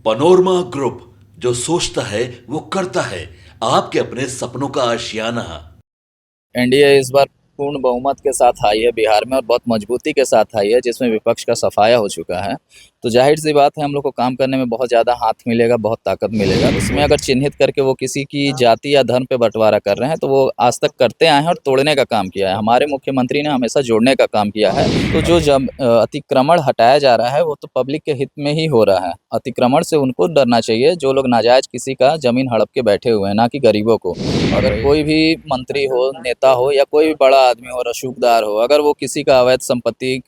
Panorama group, जो सोचता है वो करता है। आपके अपने सपनों का आशियाना। एनडीए इस बार पूर्ण बहुमत के साथ आई है बिहार में और बहुत मजबूती के साथ आई है, जिसमें विपक्ष का सफाया हो चुका है। तो जाहिर सी बात है, हम लोग को काम करने में बहुत ज़्यादा हाथ मिलेगा, बहुत ताकत मिलेगा। उसमें अगर चिन्हित करके वो किसी की जाति या धर्म पे बंटवारा कर रहे हैं, तो वो आज तक करते आए हैं और तोड़ने का काम किया है। हमारे मुख्यमंत्री ने हमेशा जोड़ने का काम किया है। तो जो अतिक्रमण हटाया जा रहा है, वो तो पब्लिक के हित में ही हो रहा है। अतिक्रमण से उनको डरना चाहिए जो लोग नाजायज किसी का जमीन हड़प के बैठे हुए हैं, ना कि गरीबों को। अगर कोई भी मंत्री हो, नेता हो या कोई भी बड़ा आदमी हो, रसूखदार हो, अगर वो किसी का अवैध संपत्ति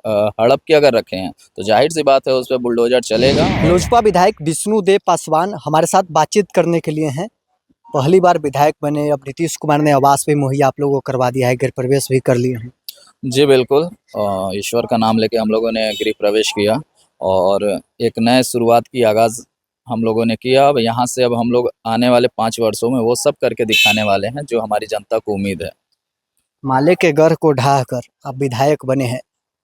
हड़प के अगर रखे हैं, तो जाहिर सी बात है उस पर बुलडोजर चलेगा। लोजपा विधायक विष्णुदेव पासवान हमारे साथ बातचीत करने के लिए हैं। पहली बार विधायक बने, अब नीतीश कुमार ने आवास भी मुहैया आप लोगों को करवा दिया है, गृह प्रवेश भी कर लिए हैं। जी बिल्कुल, ईश्वर का नाम लेके हम लोगों ने गृह प्रवेश किया और एक नए शुरुआत की आगाज़ हम लोगों ने किया। अब यहाँ से अब हम लोग आने वाले 5 वर्षों में वो सब करके दिखाने वाले हैं जो हमारी जनता को उम्मीद है। माले के घर को ढहा कर आप विधायक बने हैं,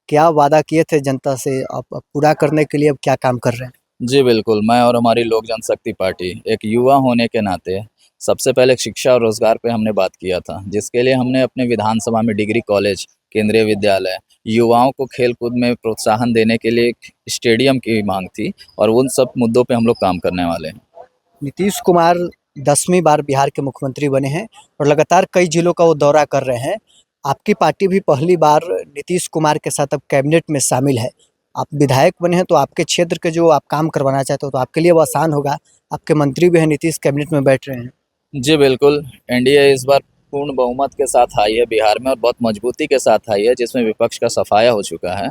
क्या वादा किए थे जनता से, अब पूरा करने के लिए अब क्या काम कर रहे हैं? जी बिल्कुल, मैं और हमारी लोक जनशक्ति पार्टी एक युवा होने के नाते सबसे पहले शिक्षा और रोज़गार पे हमने बात किया था, जिसके लिए हमने अपने विधानसभा में डिग्री कॉलेज, केंद्रीय विद्यालय, युवाओं को खेल-कूद में प्रोत्साहन देने के लिए एक स्टेडियम की माँग थी और उन सब मुद्दों पे हम लोग काम करने वाले हैं। नीतीश कुमार 10वीं बार बिहार के मुख्यमंत्री बने हैं और लगातार कई जिलों का वो दौरा कर रहे हैं। आपकी पार्टी भी पहली बार नीतीश कुमार के साथ अब कैबिनेट में शामिल है। आप विधायक बने हैं तो आपके क्षेत्र के जो आप काम करवाना चाहते हो तो आपके लिए वो आसान होगा। आपके मंत्री भी हैं, नीतीश कैबिनेट में बैठ रहे हैं। जी बिल्कुल, एनडीए इस बार पूर्ण बहुमत के साथ आई है बिहार में और बहुत मजबूती के साथ आई है, जिसमें विपक्ष का सफाया हो चुका है।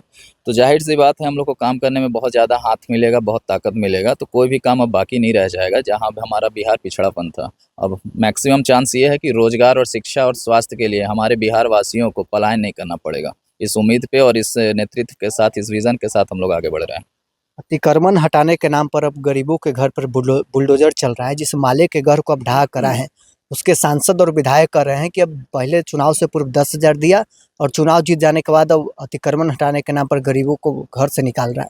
तो जाहिर सी बात है, हम लोग को काम करने में बहुत ज़्यादा हाथ मिलेगा, बहुत ताकत मिलेगा। तो कोई भी काम अब बाकी नहीं रह जाएगा जहाँ भी हमारा बिहार पिछड़ापन था। अब मैक्सिमम चांस ये है कि रोजगार और शिक्षा और स्वास्थ्य के लिए हमारे बिहार वासियों को पलायन नहीं करना पड़ेगा। इस उम्मीद पे और इस नेतृत्व के साथ, इस विज़न के साथ हम लोग आगे बढ़ रहे हैं। अतिक्रमण हटाने के नाम पर अब गरीबों के घर पर बुलडोजर चल रहा है। जिस माले के घर को अब ढहा करा है, उसके सांसद और विधायक कह रहे हैं कि अब पहले चुनाव से पूर्व 10,000 दिया और चुनाव जीत जाने के बाद अब अतिक्रमण हटाने के नाम पर गरीबों को घर से निकाल रहा है।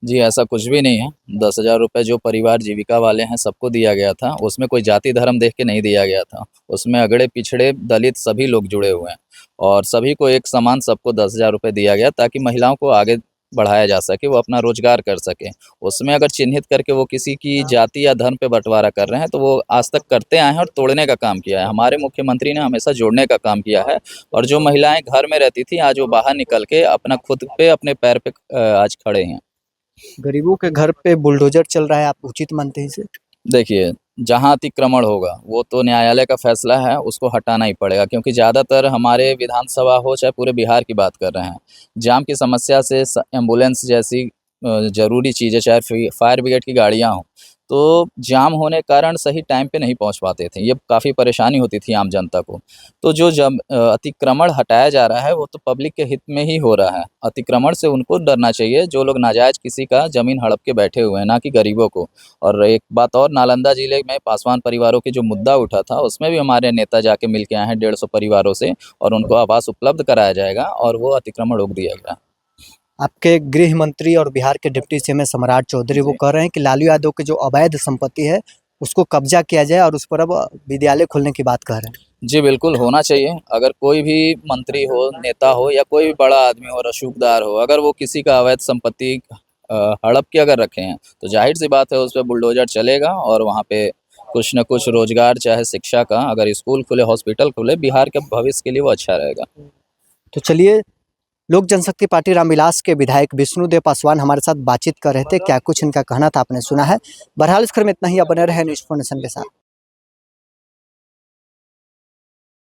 जी, ऐसा कुछ भी नहीं है। 10,000 रुपये जो परिवार जीविका वाले हैं सबको दिया गया था। उसमें कोई जाति धर्म देख के नहीं दिया गया था। उसमें अगड़े पिछड़े दलित सभी लोग जुड़े हुए हैं और सभी को एक समान सबको 10,000 रुपये दिया गया ताकि महिलाओं को आगे बढ़ाया जा सके, वो अपना रोजगार कर सकें। उसमें अगर चिन्हित करके वो किसी की जाति या धर्म पे बंटवारा कर रहे हैं, तो वो आज तक करते आए हैं और तोड़ने का काम किया है। हमारे मुख्यमंत्री ने हमेशा जोड़ने का काम किया है और जो महिलाएं घर में रहती थी, आज वो बाहर निकल के अपना खुद पे अपने पैर पे आज खड़े हैं। गरीबों के घर पे बुलडोजर चल रहा है, आप उचित मानते हैं इसे? देखिए, जहाँ अतिक्रमण होगा वो तो न्यायालय का फैसला है, उसको हटाना ही पड़ेगा क्योंकि ज़्यादातर हमारे विधानसभा हो चाहे पूरे बिहार की बात कर रहे हैं, जाम की समस्या से एम्बुलेंस जैसी ज़रूरी चीज़ें, चाहे फायर ब्रिगेड की गाड़ियाँ हों, तो जाम होने के कारण सही टाइम पे नहीं पहुँच पाते थे। ये काफ़ी परेशानी होती थी आम जनता को। तो जो अतिक्रमण हटाया जा रहा है वो तो पब्लिक के हित में ही हो रहा है। अतिक्रमण से उनको डरना चाहिए जो लोग नाजायज़ किसी का ज़मीन हड़प के बैठे हुए हैं, ना कि गरीबों को। और एक बात और, नालंदा जिले में पासवान परिवारों के जो मुद्दा उठा था, उसमें भी हमारे नेता जाके मिल के आए हैं 150 परिवारों से और उनको आवास उपलब्ध कराया जाएगा और वो अतिक्रमण रोक दिया गया। आपके गृह मंत्री और बिहार के डिप्टी सीएम हैं सम्राट चौधरी, वो कह रहे हैं कि लालू यादव की जो अवैध संपत्ति है उसको कब्जा किया जाए और उस पर अब विद्यालय खोलने की बात कह रहे हैं। जी बिल्कुल, होना चाहिए। अगर कोई भी मंत्री हो, नेता हो या कोई भी बड़ा आदमी हो, रसूखदार हो, अगर वो किसी का अवैध संपत्ति हड़प के अगर रखे हैं, तो जाहिर-सी बात है उस पे बुलडोज़र चलेगा और वहाँ पे कुछ न कुछ रोज़गार, चाहे शिक्षा का, अगर स्कूल खुले, हॉस्पिटल खुले, बिहार के भविष्य के लिए वो अच्छा रहेगा। तो चलिए, लोक जनशक्ति पार्टी रामविलास के विधायक विष्णुदेव पासवान हमारे साथ बातचीत कर रहे थे। क्या कुछ इनका कहना था आपने सुना है। बहरहाल इस खबर में इतना ही। आप बने रहे न्यूज़ 4 नेशन के साथ।